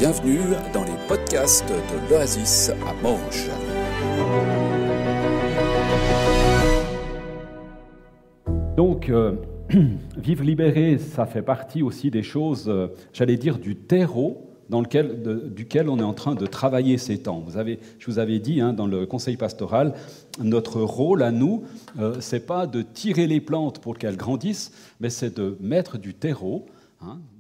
Bienvenue dans les podcasts de l'Oasis à Morges. Donc, vivre libéré, ça fait partie aussi des choses, j'allais dire, du terreau duquel on est en train de travailler ces temps. Je vous avais dit dans le conseil pastoral, notre rôle à nous, c'est pas de tirer les plantes pour qu'elles grandissent, mais c'est de mettre du terreau,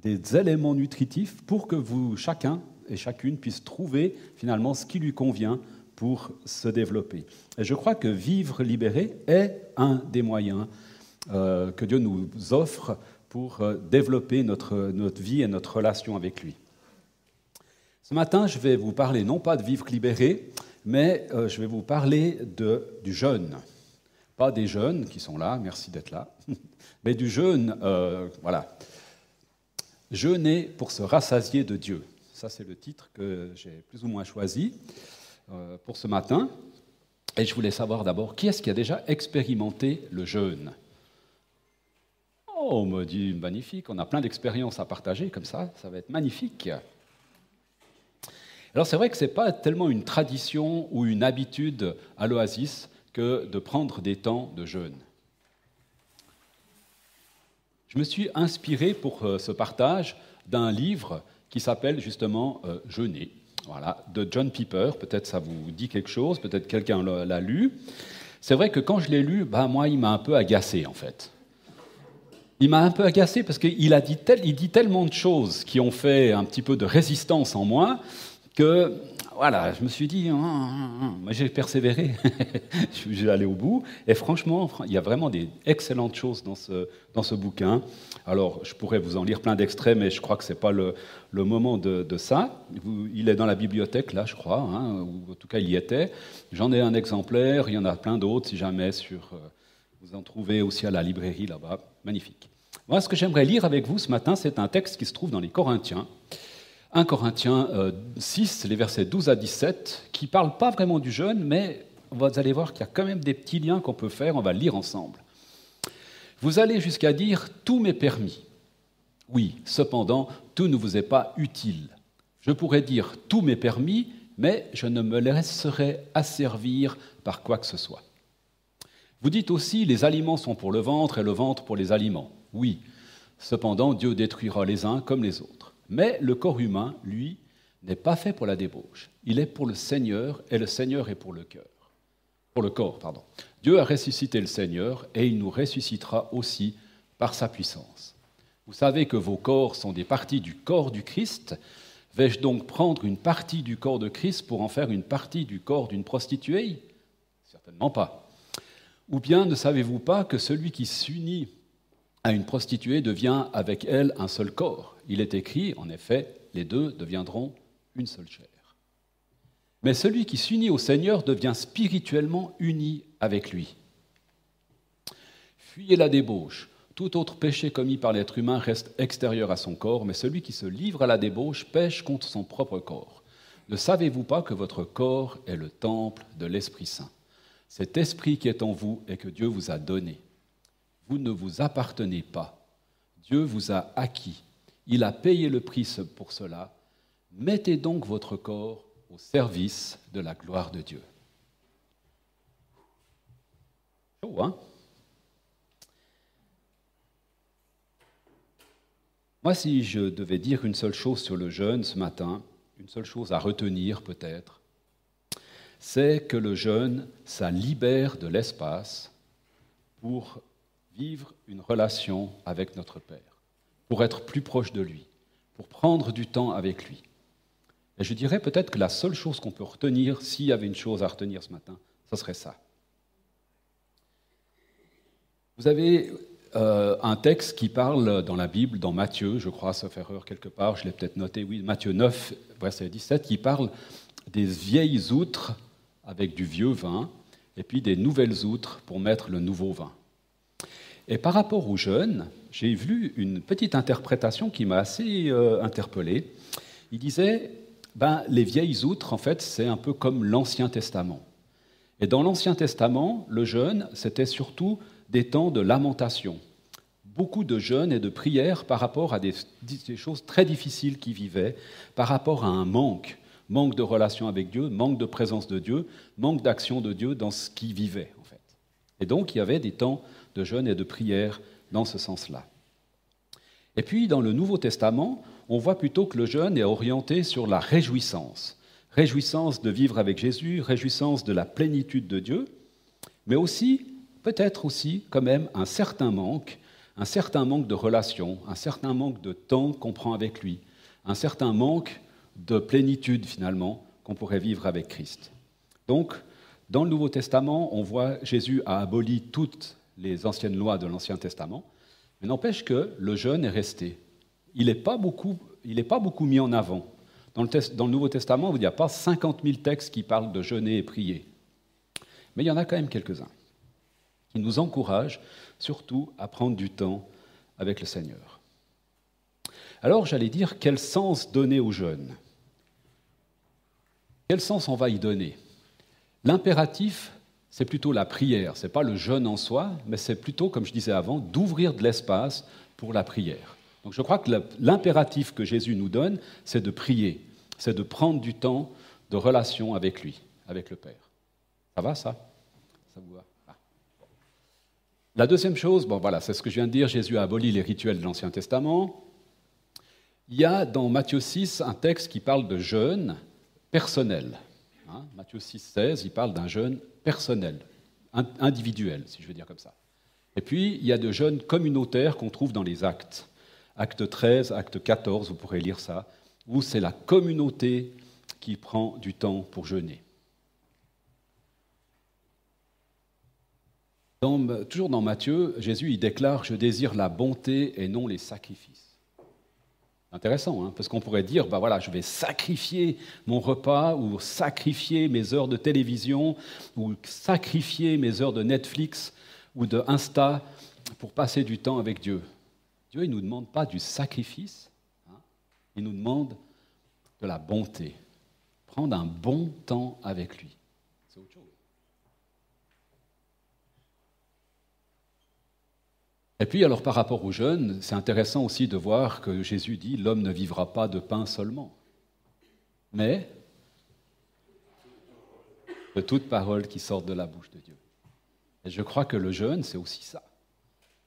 des éléments nutritifs pour que chacun et chacune puisse trouver finalement ce qui lui convient pour se développer. Et je crois que vivre libéré est un des moyens que Dieu nous offre pour développer notre vie et notre relation avec lui. Ce matin, je vais vous parler non pas de vivre libéré, mais je vais vous parler du jeûne. Pas des jeunes qui sont là, merci d'être là, mais du jeûne, voilà. Jeûner pour se rassasier de Dieu. Ça, c'est le titre que j'ai plus ou moins choisi pour ce matin. Et je voulais savoir d'abord, qui est-ce qui a déjà expérimenté le jeûne ? Oh, on me dit, magnifique, on a plein d'expériences à partager comme ça va être magnifique. Alors c'est vrai que ce n'est pas tellement une tradition ou une habitude à l'Oasis que de prendre des temps de jeûne. Je me suis inspiré pour ce partage d'un livre qui s'appelle justement « Jeûner », voilà, de John Piper. Peut-être ça vous dit quelque chose, peut-être quelqu'un l'a lu. C'est vrai que quand je l'ai lu, moi, il m'a un peu agacé en fait. Il m'a un peu agacé parce qu'il dit tellement de choses qui ont fait un petit peu de résistance en moi que, voilà, je me suis dit, moi j'ai persévéré, je suis allé au bout, et franchement, il y a vraiment des excellentes choses dans ce bouquin. Alors, je pourrais vous en lire plein d'extraits, mais je crois que ce n'est pas le moment de ça. Il est dans la bibliothèque, là, je crois, ou en tout cas, il y était. J'en ai un exemplaire, il y en a plein d'autres, si jamais, vous en trouvez aussi à la librairie, là-bas. Magnifique. Moi, ce que j'aimerais lire avec vous ce matin, c'est un texte qui se trouve dans les Corinthiens, 1 Corinthiens 6, les versets 12 à 17, qui ne parlent pas vraiment du jeûne, mais vous allez voir qu'il y a quand même des petits liens qu'on peut faire, on va le lire ensemble. Vous allez jusqu'à dire « tout m'est permis ». Oui, cependant, tout ne vous est pas utile. Je pourrais dire « tout m'est permis », mais je ne me laisserai asservir par quoi que ce soit. Vous dites aussi « les aliments sont pour le ventre et le ventre pour les aliments ». Oui, cependant, Dieu détruira les uns comme les autres. Mais le corps humain, lui, n'est pas fait pour la débauche. Il est pour le Seigneur, et le Seigneur est pour le corps. Dieu a ressuscité le Seigneur, et il nous ressuscitera aussi par sa puissance. Vous savez que vos corps sont des parties du corps du Christ. Vais-je donc prendre une partie du corps de Christ pour en faire une partie du corps d'une prostituée ? Certainement pas. Ou bien ne savez-vous pas que celui qui s'unit à une prostituée devient avec elle un seul corps ? Il est écrit, en effet, les deux deviendront une seule chair. Mais celui qui s'unit au Seigneur devient spirituellement uni avec lui. Fuyez la débauche. Tout autre péché commis par l'être humain reste extérieur à son corps, mais celui qui se livre à la débauche pêche contre son propre corps. Ne savez-vous pas que votre corps est le temple de l'Esprit Saint ? Cet esprit qui est en vous et que Dieu vous a donné. Vous ne vous appartenez pas. Dieu vous a acquis. Il a payé le prix pour cela. Mettez donc votre corps au service de la gloire de Dieu. Chaud, hein ? Moi, si je devais dire une seule chose sur le jeûne ce matin, une seule chose à retenir peut-être, c'est que le jeûne, ça libère de l'espace pour vivre une relation avec notre Père, pour être plus proche de lui, pour prendre du temps avec lui. Et je dirais peut-être que la seule chose qu'on peut retenir, s'il y avait une chose à retenir ce matin, ce serait ça. Vous avez un texte qui parle dans la Bible, dans Matthieu, je crois, sauf erreur quelque part, je l'ai peut-être noté, oui, Matthieu 9, verset 17, qui parle des vieilles outres avec du vieux vin, et puis des nouvelles outres pour mettre le nouveau vin. Et par rapport aux jeunes, j'ai vu une petite interprétation qui m'a assez interpellé. Il disait, les vieilles outres, en fait, c'est un peu comme l'Ancien Testament. Et dans l'Ancien Testament, le jeûne, c'était surtout des temps de lamentation, beaucoup de jeûnes et de prières par rapport à des choses très difficiles qu'ils vivaient, par rapport à un manque de relation avec Dieu, manque de présence de Dieu, manque d'action de Dieu dans ce qu'ils vivaient, en fait. Et donc, il y avait des temps de jeûne et de prière dans ce sens-là. Et puis, dans le Nouveau Testament, on voit plutôt que le jeûne est orienté sur la réjouissance. Réjouissance de vivre avec Jésus, réjouissance de la plénitude de Dieu, mais aussi, peut-être aussi, quand même, un certain manque de relation, un certain manque de temps qu'on prend avec lui, un certain manque de plénitude, finalement, qu'on pourrait vivre avec Christ. Donc, dans le Nouveau Testament, on voit Jésus a aboli toutes les anciennes lois de l'Ancien Testament, mais n'empêche que le jeûne est resté. Il n'est pas beaucoup mis en avant. Dans le Nouveau Testament, il n'y a pas 50 000 textes qui parlent de jeûner et prier. Mais il y en a quand même quelques-uns qui nous encouragent surtout à prendre du temps avec le Seigneur. Alors, j'allais dire, quel sens donner au jeûne ? Quel sens on va y donner ? L'impératif, c'est plutôt la prière. Ce n'est pas le jeûne en soi, mais c'est plutôt, comme je disais avant, d'ouvrir de l'espace pour la prière. Donc je crois que l'impératif que Jésus nous donne, c'est de prier, c'est de prendre du temps de relation avec lui, avec le Père. Ça va, ça ? Ça vous va ? La deuxième chose, c'est ce que je viens de dire, Jésus a aboli les rituels de l'Ancien Testament. Il y a dans Matthieu 6 un texte qui parle de jeûne personnel. Matthieu 6, 16, il parle d'un jeûne personnel, individuel, si je veux dire comme ça. Et puis, il y a de jeûnes communautaires qu'on trouve dans les actes. Acte 13, acte 14, vous pourrez lire ça, où c'est la communauté qui prend du temps pour jeûner. Toujours dans Matthieu, Jésus il déclare « Je désire la bonté et non les sacrifices ». Intéressant, parce qu'on pourrait dire je vais sacrifier mon repas ou sacrifier mes heures de télévision ou sacrifier mes heures de Netflix ou de Insta pour passer du temps avec Dieu. Dieu il ne nous demande pas du sacrifice, il nous demande de la bonté. Prendre un bon temps avec lui. C'est autre chose. Et puis, alors, par rapport au jeûne, c'est intéressant aussi de voir que Jésus dit « L'homme ne vivra pas de pain seulement, mais de toute parole qui sort de la bouche de Dieu. » Et je crois que le jeûne, c'est aussi ça.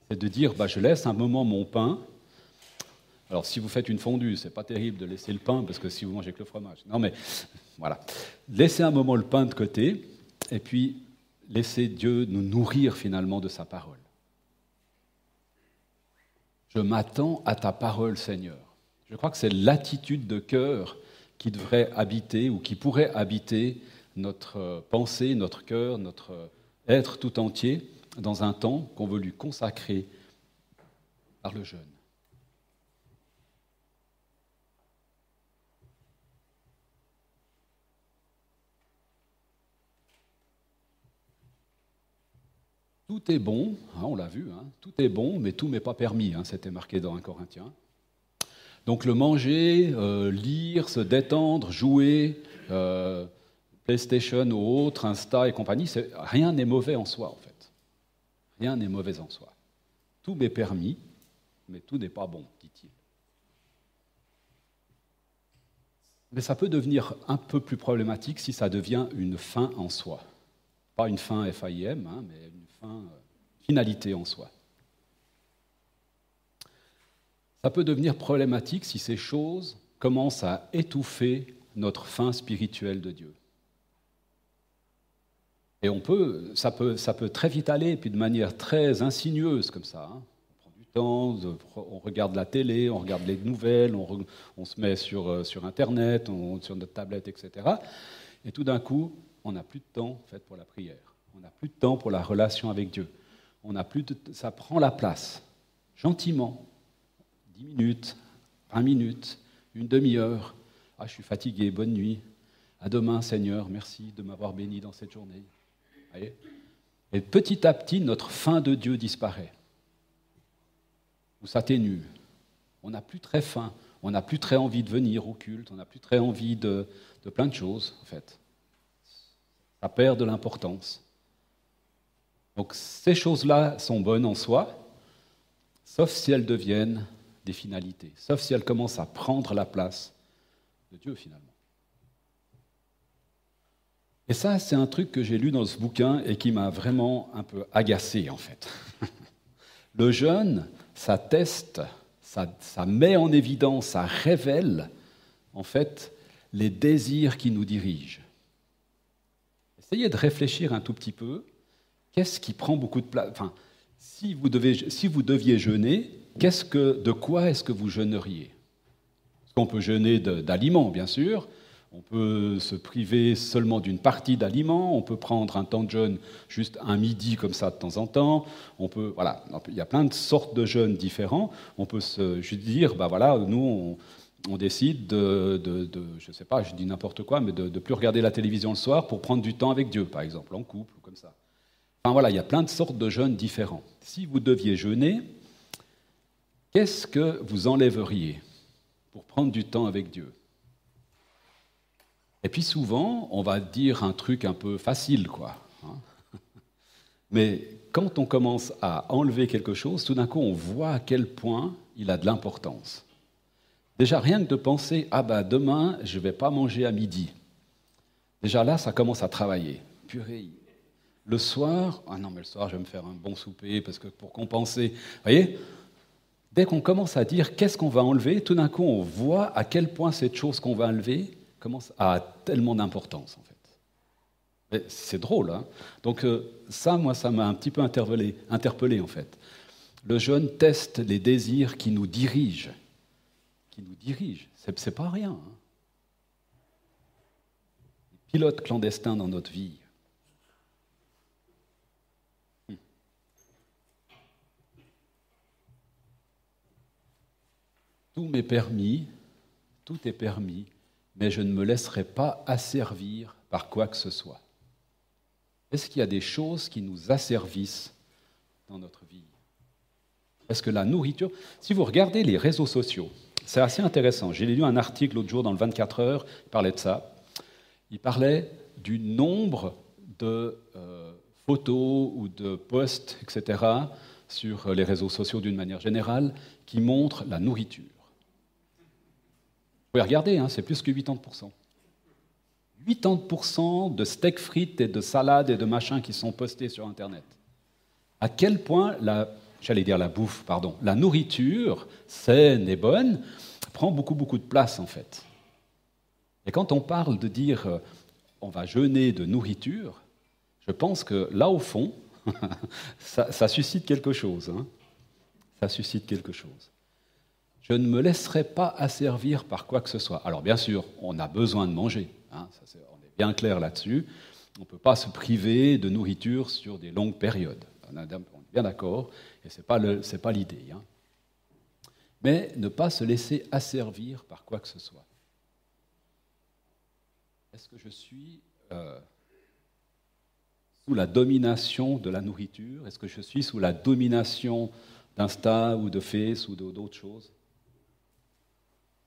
C'est de dire je laisse un moment mon pain. Alors, si vous faites une fondue, c'est pas terrible de laisser le pain, parce que si vous mangez que le fromage. Non, mais voilà. Laissez un moment le pain de côté, et puis laissez Dieu nous nourrir finalement de sa parole. Je m'attends à ta parole, Seigneur. Je crois que c'est l'attitude de cœur qui devrait habiter ou qui pourrait habiter notre pensée, notre cœur, notre être tout entier dans un temps qu'on veut lui consacrer par le jeûne. Tout est bon, on l'a vu, tout est bon, mais tout m'est pas permis, c'était marqué dans 1 Corinthiens. Donc le manger, lire, se détendre, jouer, PlayStation ou autre, Insta et compagnie, rien n'est mauvais en soi, en fait. Rien n'est mauvais en soi. Tout m'est permis, mais tout n'est pas bon, dit-il. Mais ça peut devenir un peu plus problématique si ça devient une fin en soi. Pas une fin FAIM, mais une finalité en soi. Ça peut devenir problématique si ces choses commencent à étouffer notre fin spirituelle de Dieu. Et ça peut très vite aller, puis de manière très insinueuse comme ça. On prend du temps, on regarde la télé, on regarde les nouvelles, on se met sur Internet, sur notre tablette, etc. Et tout d'un coup, on n'a plus de temps en fait, pour la prière. On n'a plus de temps pour la relation avec Dieu. Ça prend la place, gentiment, 10 minutes, 20 minutes, une demi-heure. Je suis fatigué, bonne nuit. À demain, Seigneur, merci de m'avoir béni dans cette journée. Voyez ? Et petit à petit, notre faim de Dieu disparaît. Ou s'atténue. On n'a plus très faim, on n'a plus très envie de venir au culte, on n'a plus très envie de plein de choses, en fait. Ça perd de l'importance. Donc ces choses-là sont bonnes en soi, sauf si elles deviennent des finalités, sauf si elles commencent à prendre la place de Dieu finalement. Et ça, c'est un truc que j'ai lu dans ce bouquin et qui m'a vraiment un peu agacé en fait. Le jeûne, ça teste, ça met en évidence, ça révèle en fait les désirs qui nous dirigent. Essayez de réfléchir un tout petit peu. Qu'est-ce qui prend beaucoup de place? Enfin, si vous deviez jeûner, de quoi est-ce que vous jeûneriez? Parce qu'on peut jeûner d'aliments, bien sûr. On peut se priver seulement d'une partie d'aliments. On peut prendre un temps de jeûne, juste un midi comme ça de temps en temps. Voilà, il y a plein de sortes de jeûnes différents. On peut juste dire, nous, on décide je sais pas, je dis n'importe quoi, mais de plus regarder la télévision le soir pour prendre du temps avec Dieu, par exemple, en couple ou comme ça. Enfin voilà, il y a plein de sortes de jeûnes différents. Si vous deviez jeûner, qu'est-ce que vous enlèveriez pour prendre du temps avec Dieu? Et puis souvent, on va dire un truc un peu facile, quoi. Mais quand on commence à enlever quelque chose, tout d'un coup, on voit à quel point il a de l'importance. Déjà, rien que de penser, demain, je ne vais pas manger à midi. Déjà là, ça commence à travailler. Purée. Le soir, mais le soir, je vais me faire un bon souper, parce que pour compenser. Vous voyez, dès qu'on commence à dire qu'est-ce qu'on va enlever, tout d'un coup, on voit à quel point cette chose qu'on va enlever commence à avoir tellement d'importance, en fait. Et c'est drôle, hein. Donc ça m'a un petit peu interpellé, en fait. Le jeûne teste les désirs qui nous dirigent. C'est pas rien. Hein. Les pilotes clandestins dans notre vie. Tout est permis, mais je ne me laisserai pas asservir par quoi que ce soit. Est-ce qu'il y a des choses qui nous asservissent dans notre vie? Est-ce que la nourriture... Si vous regardez les réseaux sociaux, c'est assez intéressant. J'ai lu un article l'autre jour dans le 24 heures, il parlait de ça. Il parlait du nombre de photos ou de posts, etc., sur les réseaux sociaux d'une manière générale, qui montrent la nourriture. Vous pouvez regarder, hein, c'est plus que 80%. 80% de steaks frites et de salades et de machins qui sont postés sur Internet. À quel point la nourriture saine et bonne prend beaucoup, beaucoup de place, en fait. Et quand on parle de dire on va jeûner de nourriture, je pense que là, au fond, ça suscite quelque chose. Hein. Ça suscite quelque chose. Je ne me laisserai pas asservir par quoi que ce soit. Alors, bien sûr, on a besoin de manger. Hein, on est bien clair là-dessus. On ne peut pas se priver de nourriture sur des longues périodes. On est bien d'accord, et ce n'est pas l'idée. Hein. Mais ne pas se laisser asservir par quoi que ce soit. Est-ce que je suis sous la domination de la nourriture? Est-ce que je suis sous la domination d'Insta ou de Face ou d'autres choses?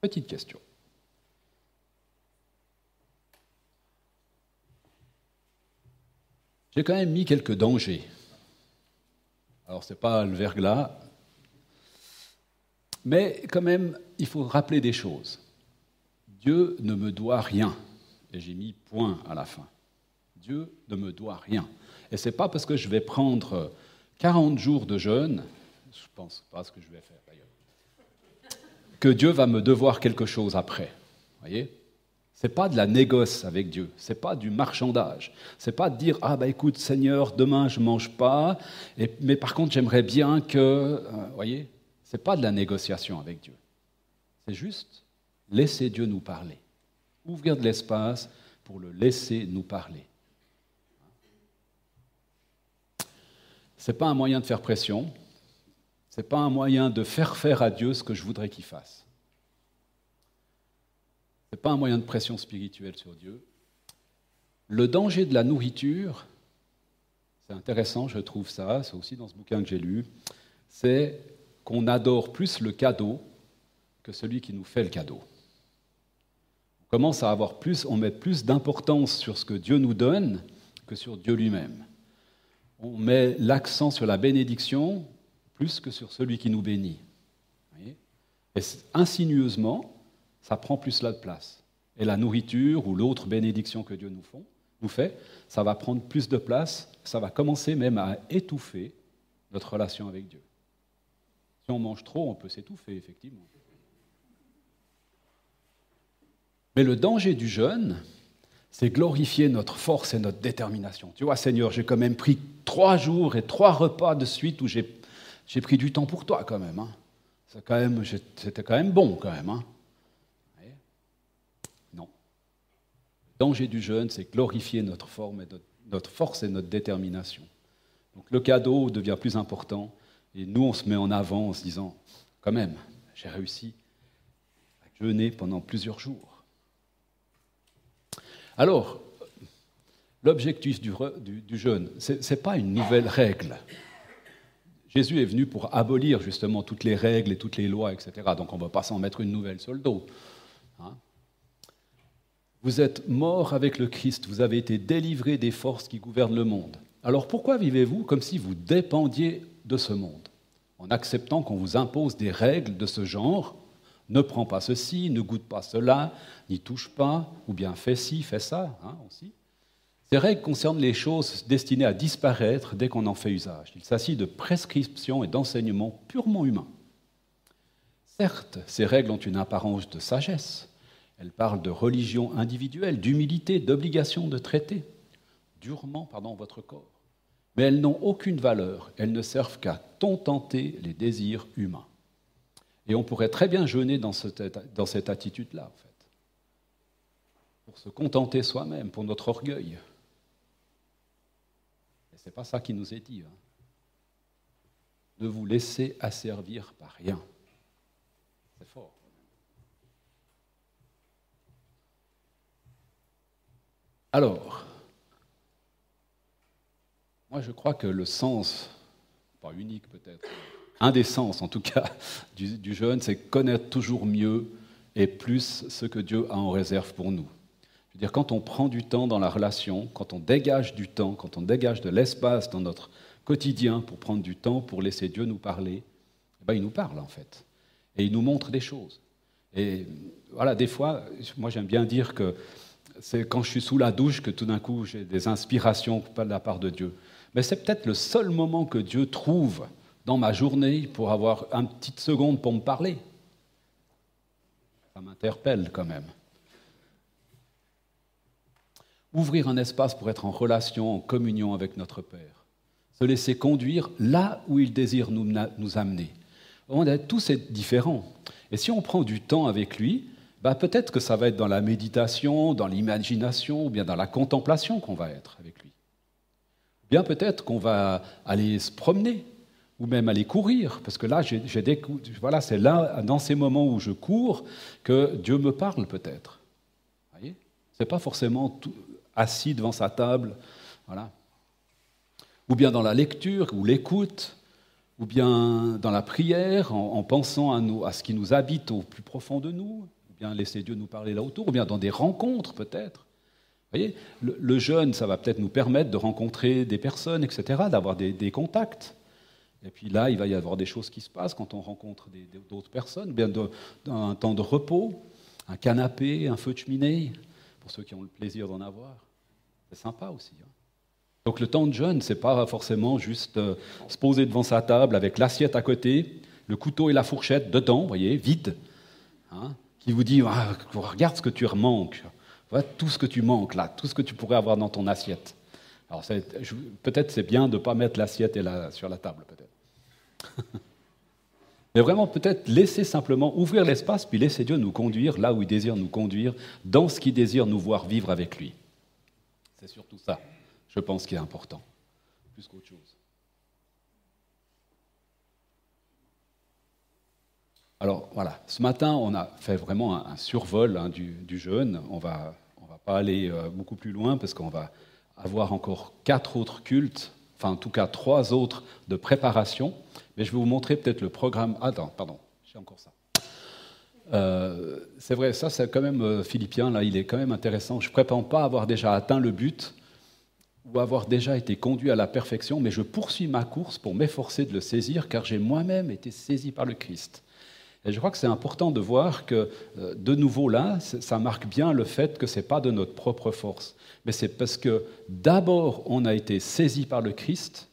Petite question. J'ai quand même mis quelques dangers. Alors, ce n'est pas le verglas, mais quand même, il faut rappeler des choses. Dieu ne me doit rien. Et j'ai mis point à la fin. Dieu ne me doit rien. Et ce n'est pas parce que je vais prendre 40 jours de jeûne, je ne pense pas ce que je vais faire d'ailleurs, que Dieu va me devoir quelque chose après. Vous voyez ? Ce n'est pas de la négoce avec Dieu, ce n'est pas du marchandage. Ce n'est pas de dire « Ah, écoute, Seigneur, demain je ne mange pas, mais par contre j'aimerais bien que... » Vous voyez ? Ce n'est pas de la négociation avec Dieu. C'est juste laisser Dieu nous parler. Ouvrir de l'espace pour le laisser nous parler. Ce n'est pas un moyen de faire pression, ce n'est pas un moyen de faire à Dieu ce que je voudrais qu'il fasse. Ce n'est pas un moyen de pression spirituelle sur Dieu. Le danger de la nourriture, c'est intéressant, je trouve ça, c'est aussi dans ce bouquin que j'ai lu, c'est qu'on adore plus le cadeau que celui qui nous fait le cadeau. On met plus d'importance sur ce que Dieu nous donne que sur Dieu lui-même. On met l'accent sur la bénédiction plus que sur celui qui nous bénit. Vous voyez ? Et insinueusement, ça prend plus la place. Et la nourriture ou l'autre bénédiction que Dieu nous fait, ça va prendre plus de place, ça va commencer même à étouffer notre relation avec Dieu. Si on mange trop, on peut s'étouffer, effectivement. Mais le danger du jeûne, c'est glorifier notre force et notre détermination. Tu vois, Seigneur, j'ai quand même pris 3 jours et 3 repas de suite où j'ai pris du temps pour toi quand même. Hein. C'était quand même bon quand même. Hein. Non. Le danger du jeûne, c'est glorifier notre force et notre détermination. Donc le cadeau devient plus important et nous, on se met en avant en se disant, quand même, j'ai réussi à jeûner pendant plusieurs jours. Alors, l'objectif du jeûne, ce n'est pas une nouvelle règle. Jésus est venu pour abolir justement toutes les règles et toutes les lois, etc. Donc on ne va pas s'en mettre une nouvelle sur le dos. Hein ? Vous êtes morts avec le Christ, vous avez été délivrés des forces qui gouvernent le monde. Alors pourquoi vivez-vous comme si vous dépendiez de ce monde, en acceptant qu'on vous impose des règles de ce genre ? Ne prends pas ceci, ne goûte pas cela, n'y touche pas, ou bien fais ci, fais ça, hein, aussi. Ces règles concernent les choses destinées à disparaître dès qu'on en fait usage. Il s'agit de prescriptions et d'enseignements purement humains. Certes, ces règles ont une apparence de sagesse. Elles parlent de religion individuelle, d'humilité, d'obligation de traiter durement votre corps. Mais elles n'ont aucune valeur. Elles ne servent qu'à contenter les désirs humains. Et on pourrait très bien jeûner dans cette attitude-là, en fait. Pour se contenter soi-même, pour notre orgueil. Et ce n'est pas ça qui nous est dit. Hein. Ne vous laissez asservir par rien. C'est fort. Alors, moi je crois que le sens, pas unique peut-être, un des sens, en tout cas, du jeûne, c'est connaître toujours mieux et plus ce que Dieu a en réserve pour nous. Je veux dire, quand on prend du temps dans la relation, quand on dégage du temps, quand on dégage de l'espace dans notre quotidien pour prendre du temps, pour laisser Dieu nous parler, il nous parle en fait. Et il nous montre des choses. Et voilà, des fois, moi j'aime bien dire que c'est quand je suis sous la douche que tout d'un coup j'ai des inspirations de la part de Dieu. Mais c'est peut-être le seul moment que Dieu trouve dans ma journée pour avoir une petite seconde pour me parler. Ça m'interpelle quand même. Ouvrir un espace pour être en relation, en communion avec notre Père. Se laisser conduire là où il désire nous amener. Tous est différent. Et si on prend du temps avec lui, peut-être que ça va être dans la méditation, dans l'imagination, ou bien dans la contemplation qu'on va être avec lui. Bien peut-être qu'on va aller se promener, ou même aller courir, parce que là, c'est là, dans ces moments où je cours, que Dieu me parle peut-être. Vous voyez ? C'est pas forcément assis devant sa table, voilà. Ou bien dans la lecture, ou l'écoute, ou bien dans la prière, en pensant à ce qui nous habite au plus profond de nous, ou bien laisser Dieu nous parler là autour, ou bien dans des rencontres peut-être. Vous voyez, le jeûne, ça va peut-être nous permettre de rencontrer des personnes, etc., d'avoir des contacts. Et puis là, il va y avoir des choses qui se passent quand on rencontre d'autres personnes, ou bien un temps de repos, un canapé, un feu de cheminée, pour ceux qui ont le plaisir d'en avoir. C'est sympa aussi. Hein. Donc le temps de jeûne, ce n'est pas forcément juste se poser devant sa table avec l'assiette à côté, le couteau et la fourchette dedans, vous voyez, vide, hein, qui vous dit regarde ce que tu manques, voilà tout ce que tu manques là, tout ce que tu pourrais avoir dans ton assiette. Alors peut-être c'est bien de ne pas mettre l'assiette sur la table, peut-être. Mais vraiment, peut-être laisser simplement ouvrir l'espace, puis laisser Dieu nous conduire là où il désire nous conduire, dans ce qu'il désire nous voir vivre avec lui. C'est surtout ça, je pense, qui est important, plus qu'autre chose. Alors voilà, ce matin, on a fait vraiment un survol du jeûne. On va pas aller beaucoup plus loin parce qu'on va avoir encore 4 autres cultes, enfin en tout cas 3 autres de préparation. Mais je vais vous montrer peut-être le programme. Pardon, j'ai encore ça. C'est vrai, ça c'est quand même Philippiens, là, il est quand même intéressant. Je ne prétends pas avoir déjà atteint le but, ou avoir déjà été conduit à la perfection, mais je poursuis ma course pour m'efforcer de le saisir, car j'ai moi-même été saisi par le Christ. Et je crois que c'est important de voir que, de nouveau là, ça marque bien le fait que ce n'est pas de notre propre force, mais c'est parce que d'abord on a été saisi par le Christ,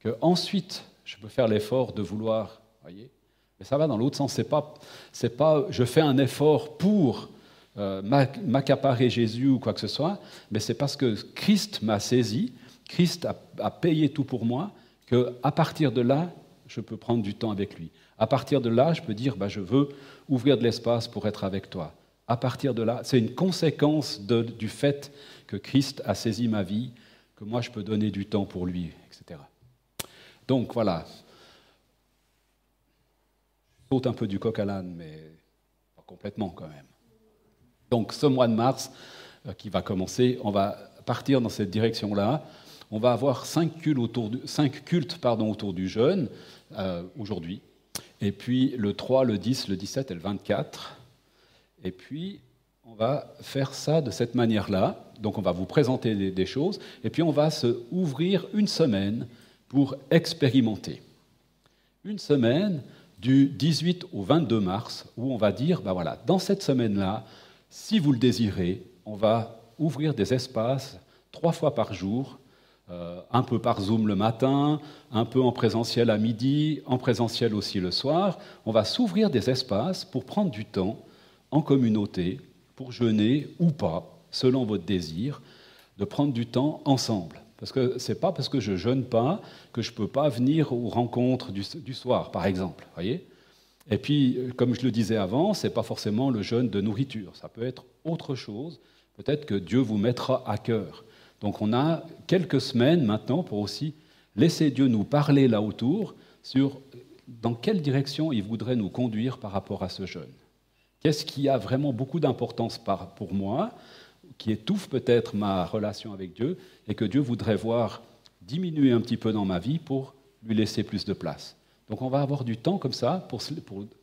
qu'ensuite je peux faire l'effort de vouloir, voyez, mais ça va dans l'autre sens, c'est pas je fais un effort pour m'accaparer Jésus ou quoi que ce soit, mais c'est parce que Christ m'a saisi, Christ a payé tout pour moi, qu'à partir de là, je peux prendre du temps avec lui. À partir de là, je peux dire, je veux ouvrir de l'espace pour être avec toi. À partir de là, c'est une conséquence du fait que Christ a saisi ma vie, que moi je peux donner du temps pour lui, etc. Donc voilà, je saute un peu du coq à l'âne, mais pas complètement quand même. Donc ce mois de mars qui va commencer, on va partir dans cette direction-là. On va avoir 5 cultes autour du jeûne aujourd'hui. Et puis le 3, le 10, le 17 et le 24. Et puis on va faire ça de cette manière-là. Donc on va vous présenter des choses. Et puis on va se ouvrir une semaine pour expérimenter. Une semaine du 18 au 22 mars où on va dire, voilà, dans cette semaine-là, si vous le désirez, on va ouvrir des espaces 3 fois par jour, un peu par Zoom le matin, un peu en présentiel à midi, en présentiel aussi le soir. On va s'ouvrir des espaces pour prendre du temps en communauté, pour jeûner ou pas, selon votre désir, de prendre du temps ensemble. Parce que ce n'est pas parce que je ne jeûne pas que je ne peux pas venir aux rencontres du soir, par exemple. Voyez ? Et puis, comme je le disais avant, ce n'est pas forcément le jeûne de nourriture. Ça peut être autre chose. Peut-être que Dieu vous mettra à cœur. Donc on a quelques semaines maintenant pour aussi laisser Dieu nous parler là autour sur dans quelle direction il voudrait nous conduire par rapport à ce jeûne. Qu'est-ce qui a vraiment beaucoup d'importance pour moi, qui étouffe peut-être ma relation avec Dieu, et que Dieu voudrait voir diminuer un petit peu dans ma vie pour lui laisser plus de place. Donc on va avoir du temps comme ça pour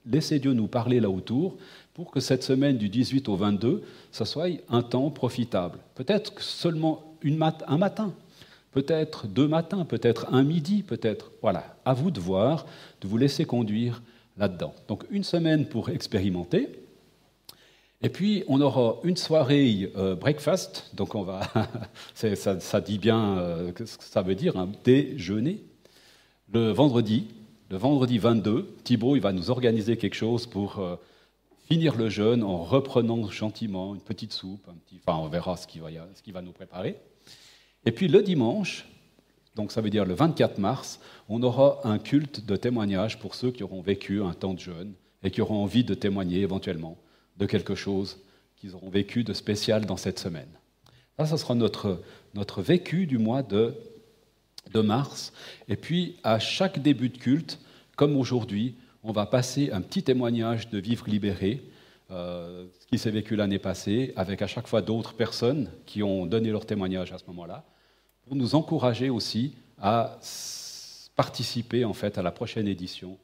laisser Dieu nous parler là autour, pour que cette semaine du 18 au 22, ça soit un temps profitable. Peut-être seulement un matin, peut-être 2 matins, peut-être un midi, peut-être. Voilà, à vous de voir, de vous laisser conduire là-dedans. Donc une semaine pour expérimenter. Et puis on aura une soirée breakfast, donc on va, ça dit bien ce que ça veut dire, un déjeuner, le vendredi 22, Thibaut il va nous organiser quelque chose pour finir le jeûne en reprenant gentiment une petite soupe, on verra ce qu'il va nous préparer. Et puis le dimanche, donc ça veut dire le 24 mars, on aura un culte de témoignage pour ceux qui auront vécu un temps de jeûne et qui auront envie de témoigner éventuellement de quelque chose qu'ils auront vécu de spécial dans cette semaine. Ça sera notre vécu du mois de mars. Et puis, à chaque début de culte, comme aujourd'hui, on va passer un petit témoignage de Vivre libéré, ce qui s'est vécu l'année passée, avec à chaque fois d'autres personnes qui ont donné leur témoignage à ce moment-là, pour nous encourager aussi à participer en fait à la prochaine édition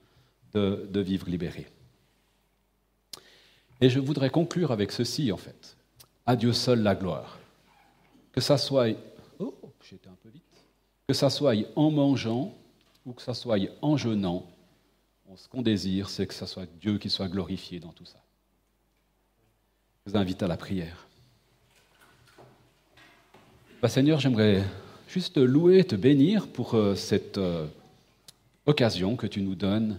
de Vivre libéré. Et je voudrais conclure avec ceci, en fait. À Dieu seul la gloire. Que ça soit... Oh, j'étais un peu vite. Que ça soit en mangeant ou que ça soit en jeûnant, ce qu'on désire, c'est que ça soit Dieu qui soit glorifié dans tout ça. Je vous invite à la prière. Seigneur, j'aimerais juste te louer, te bénir pour cette occasion que tu nous donnes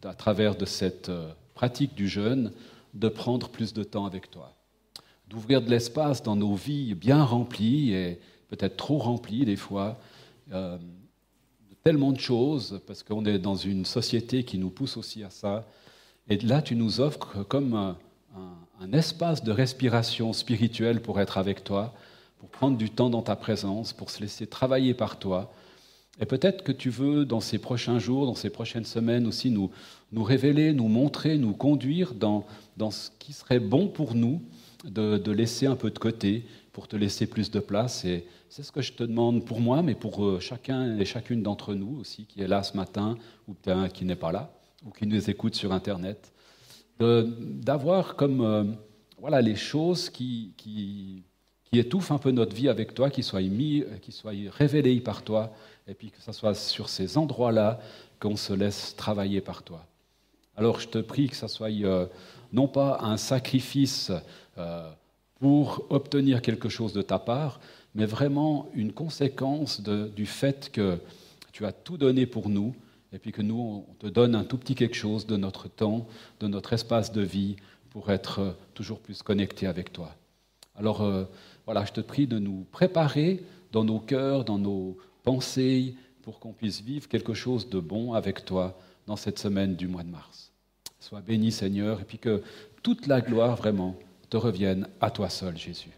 à travers de cette pratique du jeûne, de prendre plus de temps avec toi, d'ouvrir de l'espace dans nos vies bien remplies et peut-être trop remplies des fois, de tellement de choses, parce qu'on est dans une société qui nous pousse aussi à ça. Et là, tu nous offres comme un espace de respiration spirituelle pour être avec toi, pour prendre du temps dans ta présence, pour se laisser travailler par toi. Et peut-être que tu veux, dans ces prochains jours, dans ces prochaines semaines aussi, nous révéler, nous montrer, nous conduire dans ce qui serait bon pour nous, de laisser un peu de côté, pour te laisser plus de place. Et c'est ce que je te demande pour moi, mais pour chacun et chacune d'entre nous aussi, qui est là ce matin, ou qui n'est pas là, ou qui nous écoute sur Internet, d'avoir comme les choses qui qui étouffe un peu notre vie avec toi, qui soit révélé par toi, et puis que ce soit sur ces endroits-là qu'on se laisse travailler par toi. Alors je te prie que ça soit non pas un sacrifice pour obtenir quelque chose de ta part, mais vraiment une conséquence du fait que tu as tout donné pour nous, et puis que nous, on te donne un tout petit quelque chose de notre temps, de notre espace de vie, pour être toujours plus connectés avec toi. Alors voilà, je te prie de nous préparer dans nos cœurs, dans nos pensées, pour qu'on puisse vivre quelque chose de bon avec toi dans cette semaine du mois de mars. Sois béni, Seigneur, et puis que toute la gloire vraiment te revienne à toi seul, Jésus.